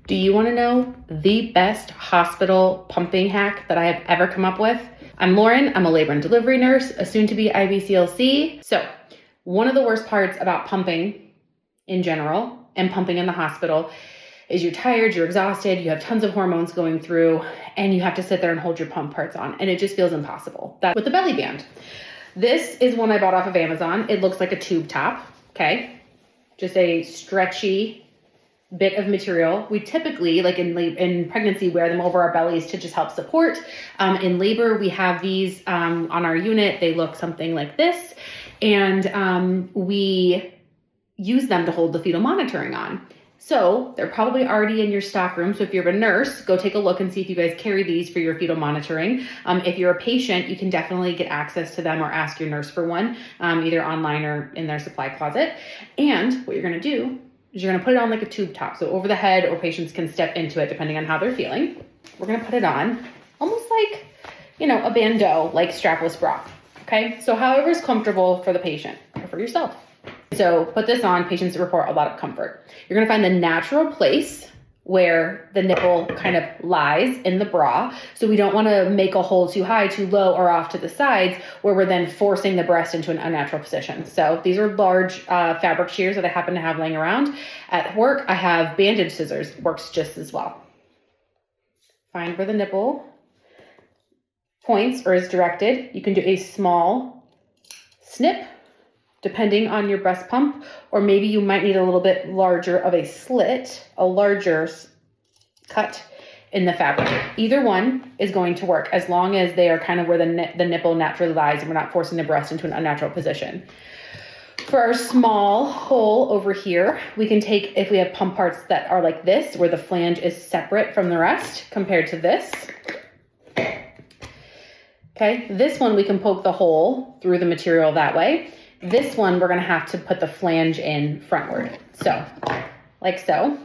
Do you want to know the best hospital pumping hack that I have ever come up with? I'm Lauren. I'm a labor and delivery nurse, a soon-to-be IBCLC. So one of the worst parts about pumping in general and pumping in the hospital is you're tired, you're exhausted, you have tons of hormones going through, and you have to sit there and hold your pump parts on, and it just feels impossible. That's with the belly band. This is one I bought off of Amazon. It looks like a tube top, okay? Just a stretchy bit of material. We typically, like in pregnancy, wear them over our bellies to just help support. In labor, we have these on our unit. They look something like this, and we use them to hold the fetal monitoring on. So they're probably already in your stock room. So if you're a nurse, go take a look and see if you guys carry these for your fetal monitoring. If you're a patient, you can definitely get access to them or ask your nurse for one, either online or in their supply closet. And what you're going to do is you're going to put it on like a tube top. So over the head, or patients can step into it depending on how they're feeling. We're going to put it on almost like, a bandeau, like strapless bra. Okay. So however is comfortable for the patient or for yourself. So put this on, patients report a lot of comfort. You're going to find the natural place where the nipple kind of lies in the bra. So we don't want to make a hole too high, too low, or off to the sides where we're then forcing the breast into an unnatural position. So these are large fabric shears that I happen to have laying around. At work, I have bandage scissors, works just as well. Find where the nipple points or is directed. You can do a small snip depending on your breast pump, or maybe you might need a little bit larger of a slit, a larger cut in the fabric. Either one is going to work as long as they are kind of where the nipple naturally lies and we're not forcing the breast into an unnatural position. For our small hole over here, we can take, if we have pump parts that are like this, where the flange is separate from the rest compared to this. Okay, this one we can poke the hole through the material that way. This one, we're going to have to put the flange in frontward. So, like so.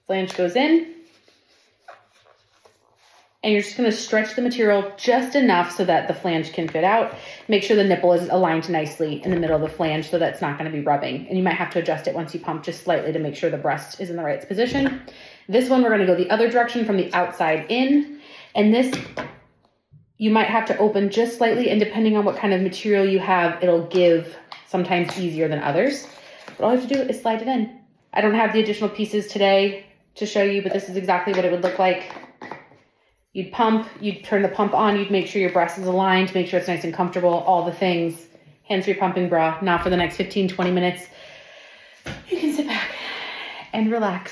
Flange goes in. And you're just going to stretch the material just enough so that the flange can fit out. Make sure the nipple is aligned nicely in the middle of the flange so that's not going to be rubbing. And you might have to adjust it once you pump just slightly to make sure the breast is in the right position. This one, we're going to go the other direction from the outside in. And this, you might have to open just slightly, and depending on what kind of material you have, it'll give sometimes easier than others. But all you have to do is slide it in. I don't have the additional pieces today to show you, but this is exactly what it would look like. You'd pump, you'd turn the pump on, you'd make sure your breast is aligned, make sure it's nice and comfortable, all the things. Hands-free pumping bra. Now for the next 15, 20 minutes, you can sit back and relax.